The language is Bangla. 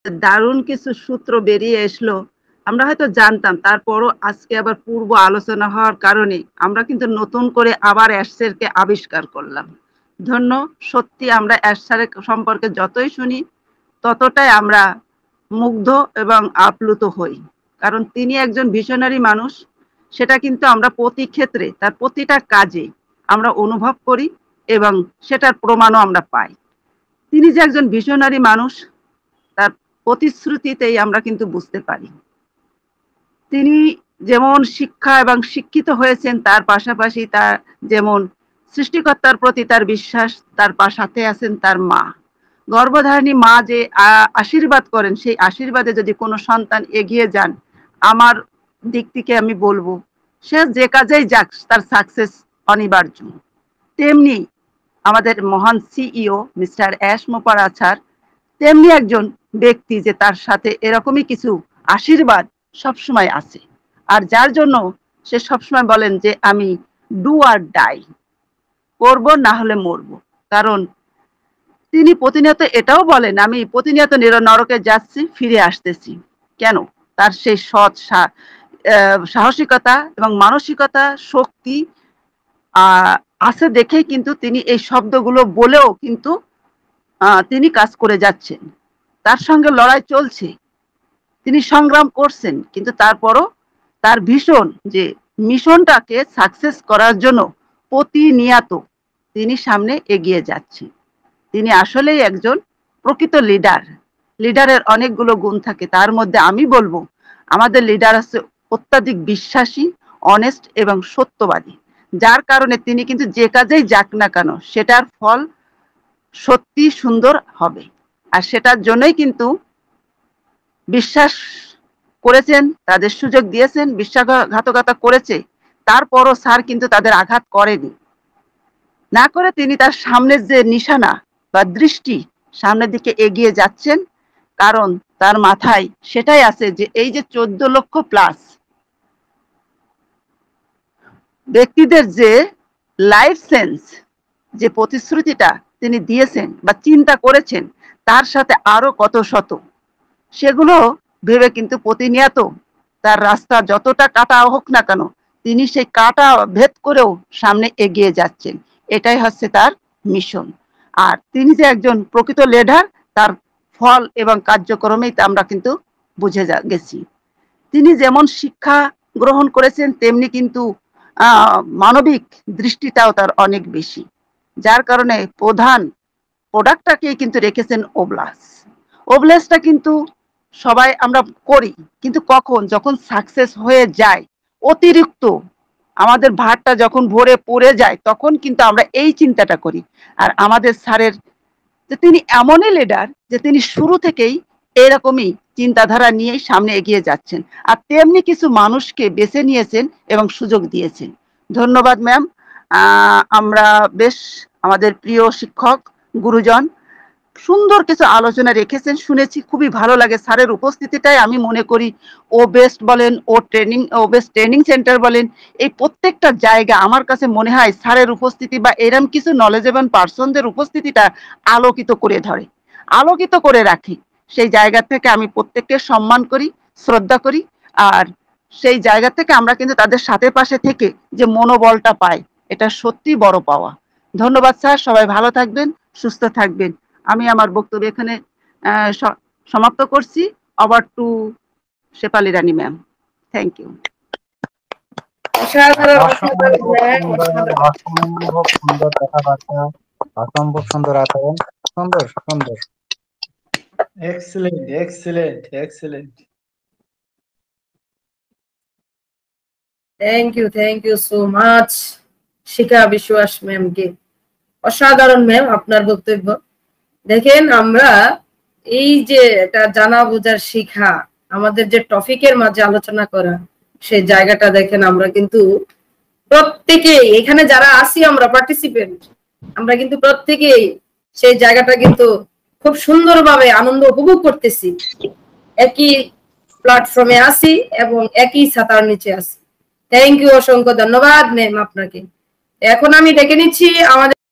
দারুণ কিছু সূত্র বেরিয়ে আসলো। আমরা হয়তো জানতাম, তারপরও আজকে আবার পূর্ব আলোচনা হওয়ার কারণে আমরা কিন্তু নতুন করে আবার অ্যাশারকে আবিষ্কার করলাম। ধন্য, সত্যি আমরা অ্যাশারের সম্পর্কে যতই শুনি ততটাই আমরা মুগ্ধ এবং আপ্লুত হই, কারণ তিনি একজন ভিশনারি মানুষ। সেটা কিন্তু আমরা প্রতি ক্ষেত্রে তার প্রতিটা কাজে আমরা অনুভব করি এবং সেটার প্রমাণও আমরা পাই। তিনি যে একজন ভিশনারি মানুষ তার প্রতিশ্রুতিতেই আমরা কিন্তু বুঝতে পারি। তিনি যেমন শিক্ষা এবং শিক্ষিত হয়েছেন, তার পাশাপাশি তার যেমন সৃষ্টিকর্তার প্রতি তার বিশ্বাস, তার সাথে আছেন তার মা। গর্ভধারিণী মা যে আশীর্বাদ করেন, সেই আশীর্বাদে যদি কোনো সন্তান এগিয়ে যান, আমার দিক থেকে আমি বলবো সে যে কাজেই যাক তার সাকসেস অনিবার্য। তেমনি আমাদের মহান সিইও মিস্টার অ্যাশ মোপারাছার তেমনি একজন ব্যক্তি যে তার সাথে এরকমই কিছু আশীর্বাদ সবসময় আছে, আর যার জন্য সে সবসময় বলেন যে আমি ডু আর ডাই, করবো না হলে মরবো। কারণ তিনি প্রতিনিয়ত এটাও বলেন আমি প্রতিনিয়ত নরকে যাচ্ছি, ফিরে আসতেছি। কেন? তার সেই সৎ সাহসিকতা এবং মানসিকতা শক্তি আছে দেখেই কিন্তু তিনি এই শব্দগুলো বলেও কিন্তু তিনি কাজ করে যাচ্ছেন। তার সঙ্গে লড়াই চলছে, তিনি সংগ্রাম করছেন, কিন্তু তারপরও তার ভীষণ যে মিশনটাকে সাকসেস করার জন্য প্রতিনিয়ত তিনি সামনে এগিয়ে যাচ্ছেন। তিনি আসলেই একজন প্রকৃত লিডার। লিডারের অনেকগুলো গুণ থাকে, তার মধ্যে আমি বলবো আমাদের লিডার আছে অত্যাধিক বিশ্বাসী, অনেস্ট এবং সত্যবাদী, যার কারণে তিনি কিন্তু যে কাজেই যাক না কেন সেটার ফল সত্যি সুন্দর হবে। আর সেটার জন্যই কিন্তু বিশ্বাস করেছেন, তাদের সুযোগ দিয়েছেন, বিশ্বাসঘাতকতা করেছে, তারপরও স্যার কিন্তু তাদের আঘাত করেনি। না করে তিনি তার সামনের যে নিশানা বা দৃষ্টি সামনের দিকে এগিয়ে যাচ্ছেন, কারণ তার মাথায় সেটাই আছে যে এই যে 14 লক্ষ প্লাস ব্যক্তিদের যে লাইফ সেন্স, যে প্রতিশ্রুতিটা তিনি দিয়েছেন বা চিন্তা করেছেন, তার সাথে আরো কত শত, সেগুলো ভেবে কিন্তু প্রতিনিয়ত তার রাস্তা যতটা কাটা হোক না কেন তিনি সেই কাটা ভেদ করেও সামনে এগিয়ে যাচ্ছেন। এটাই হচ্ছে তার মিশন। আর তিনি যে একজন প্রকৃত লিডার তার ফল এবং কার্যক্রমেই আমরা কিন্তু বুঝে গেছি। তিনি যেমন শিক্ষা গ্রহণ করেছেন তেমনি কিন্তু মানবিক দৃষ্টিটাও তার অনেক বেশি, যার কারণে প্রধান প্রোডাক্টটাকেই কিন্তু রেখেছেন ওবলাস। ওবলাসটা কিন্তু সবাই আমরা করি, কিন্তু কখন যখন সাকসেস হয়ে যায়, অতিরিক্ত আমাদের ভাতটা যখন ভরে পড়ে যায় তখন কিন্তু আমরা এই চিন্তাটা করি। আর আমাদের স্যারের যে তিনি এমনই লিডার যে তিনি শুরু থেকেই এরকমই চিন্তাধারা নিয়ে সামনে এগিয়ে যাচ্ছেন, আর তেমনি কিছু মানুষকে বেছে নিয়েছেন এবং সুযোগ দিয়েছেন। ধন্যবাদ ম্যাম। আমরা বেশ আমাদের প্রিয় শিক্ষক গুরুজন সুন্দর কিছু আলোচনা রেখেছেন, শুনেছি, খুবই ভালো লাগে। স্যারের উপস্থিতিটাই আমি মনে করি ও বেস্ট বলেন, ও বেস্ট ট্রেনিং সেন্টার বলেন, এই প্রত্যেকটা জায়গা আমার কাছে মনে হয় স্যারের উপস্থিতি বা এরম কিছু নলেজেবল পার্সনদের উপস্থিতিটা আলোকিত করে ধরে, আলোকিত করে রাখে। সেই জায়গা থেকে আমি প্রত্যেককে সম্মান করি, শ্রদ্ধা করি, আর সেই জায়গা থেকে আমরা কিন্তু তাদের সাথে পাশে থেকে যে মনোবলটা পাই, এটা সত্যি বড় পাওয়া। ধন্যবাদ স্যার, সবাই ভালো থাকবেন, সুস্থ থাকবেন। আমি আমার বক্তব্য এখানে সমাপ্ত করছি। Over to Shefali Rani ma'am. Thank you. অসম্ভব সুন্দর কথাবার্তা, অসম্ভব সুন্দর আচরণ, সুন্দর সুন্দর। Excellent excellent excellent. Thank you so much Shikha Biswas ম্যামকে। অসাধারণ ম্যাম আপনার বক্তব্য। দেখেন আমরা এই যে এটা জানা বোঝার শিখা, আমাদের যে টপিকের মাঝে আলোচনা করা, সেই জায়গাটা দেখেন আমরা কিন্তু প্রত্যেকেই এখানে যারা আছি আমরা পার্টিসিপেন্ট, আমরা কিন্তু প্রত্যেকেই সেই জায়গাটা কিন্তু খুব সুন্দরভাবে আনন্দ উপভোগ করতেছি। একই প্ল্যাটফর্মে আছি এবং একই ছাতার নিচে আছি। থ্যাংক ইউ, অসংখ্য ধন্যবাদ ম্যাম আপনাকে। এখন আমি ডেকে নিচ্ছি আমাদের